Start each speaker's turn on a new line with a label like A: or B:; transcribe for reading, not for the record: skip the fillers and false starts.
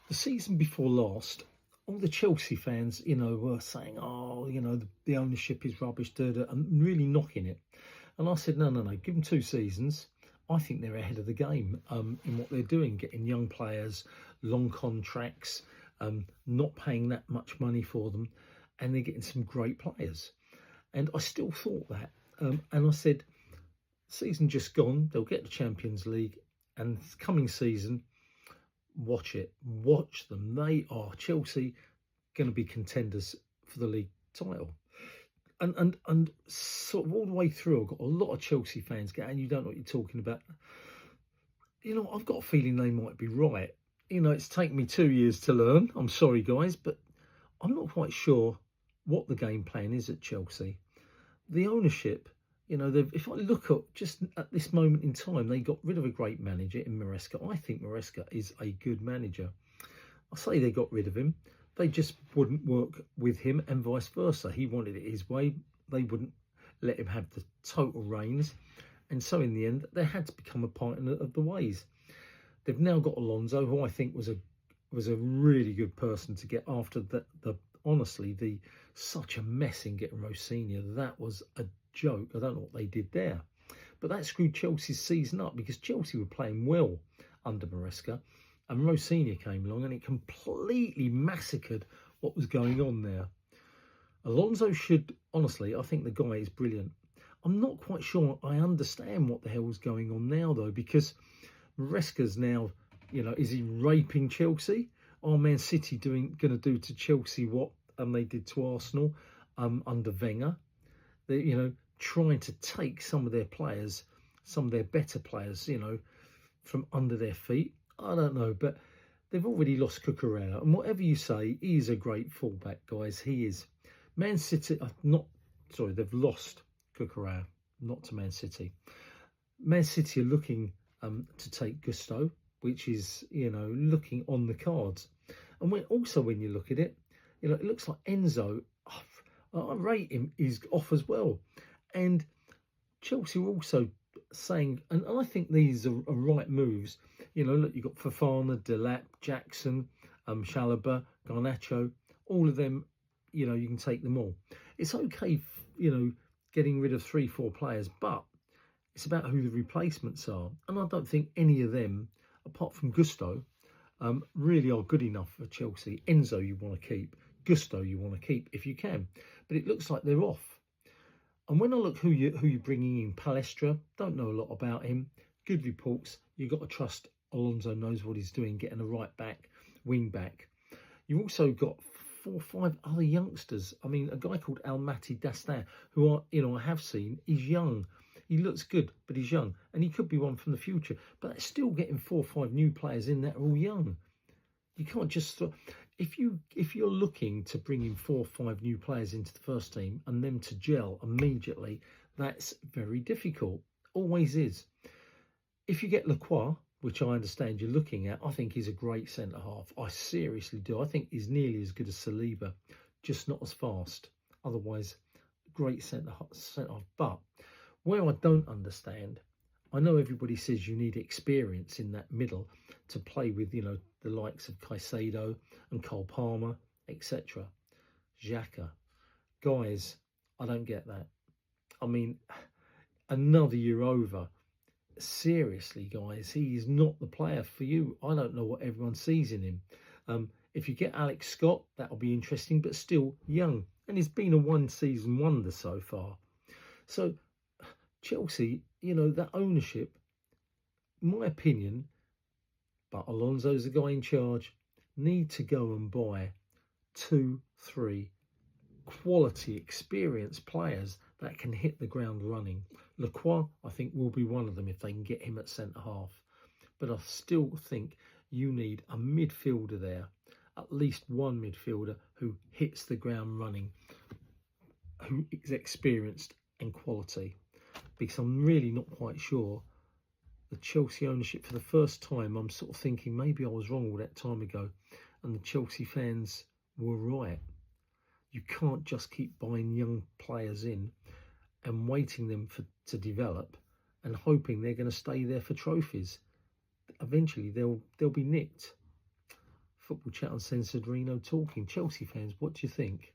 A: The season before last, all the Chelsea fans, were saying, "Oh, the ownership is rubbish," and really knocking it. And I said, "No, no, no. Give them 2 seasons. I think they're ahead of the game in what they're doing, getting young players, long contracts, not paying that much money for them, and they're getting some great players." And I still thought that. And I said, "Season just gone. They'll get the Champions League, and coming season." Watch it. Watch them. They are Chelsea going to be contenders for the league title. And sort of all the way through, I've got a lot of Chelsea fans going, "You don't know what you're talking about." I've got a feeling they might be right. It's taken me 2 years to learn. I'm sorry, guys, but I'm not quite sure what the game plan is at Chelsea. The ownership, if I look at just at this moment in time, they got rid of a great manager in Maresca. I think Maresca is a good manager. I say they got rid of him. They just wouldn't work with him and vice versa. He wanted it his way. They wouldn't let him have the total reins. And so in the end, they had to become a partner of the ways. They've now got Alonso, who I think was a really good person to get after the honestly, the such a mess in getting Rosinha. That was a joke. I don't know what they did there. But that screwed Chelsea's season up because Chelsea were playing well under Maresca and Rosinha came along and it completely massacred what was going on there. Alonso should, honestly, I think the guy is brilliant. I'm not quite sure I understand what the hell's going on now, though, because Maresca's now, is he raping Chelsea? Are Man City going to do to Chelsea what they did to Arsenal under Wenger? They're, trying to take some of their players, some of their better players, from under their feet. I don't know, but they've already lost Cucurella. And whatever you say, he is a great fullback, guys. He is. Man City, they've lost Cucurella, not to Man City. Man City are looking to take Gusto, which is, looking on the cards. And when you look at it, it looks like Enzo, I rate him, is off as well. And Chelsea are also saying, and I think these are right moves. Look, you've got Fofana, Delap, Jackson, Chalobah, Garnacho, all of them, you can take them all. It's okay, getting rid of 3-4 players, but it's about who the replacements are. And I don't think any of them, apart from Gusto, really are good enough for Chelsea. Enzo you want to keep. Gusto you want to keep if you can. But it looks like they're off. And when I look who you're bringing in, Palestra, don't know a lot about him. Good reports. You've got to trust Alonso knows what he's doing, getting a right back, wing back. You've also got 4 or 5 other youngsters. I mean, a guy called Almaty Dastan, who I have seen, he's young. He looks good, but he's young. And he could be one from the future. But that's still getting 4 or 5 new players in that are all young. You can't just... If you're looking to bring in 4 or 5 new players into the first team and them to gel immediately, that's very difficult. Always is. If you get Lacroix, which I understand you're looking at, I think he's a great centre-half. I seriously do. I think he's nearly as good as Saliba, just not as fast. Otherwise, great centre-half. But where I don't understand, I know everybody says you need experience in that middle to play with, the likes of Caicedo and Cole Palmer, etc. Xhaka. Guys, I don't get that. I mean, another year over. Seriously, guys, he is not the player for you. I don't know what everyone sees in him. If you get Alex Scott, that'll be interesting, but still young. And he's been a one-season wonder so far. So, Chelsea, that ownership, in my opinion, but Alonso's the guy in charge, need to go and buy 2, 3 quality, experienced players that can hit the ground running. Lacroix, I think, will be one of them if they can get him at centre-half. But I still think you need a midfielder there, at least one midfielder who hits the ground running, who is experienced and quality. Because I'm really not quite sure the Chelsea ownership, for the first time, I'm sort of thinking maybe I was wrong all that time ago and the Chelsea fans were right. You can't just keep buying young players in and waiting them to develop and hoping they're going to stay there for trophies. Eventually, they'll be nicked. Football Chat Uncensored, Reno talking. Chelsea fans, what do you think?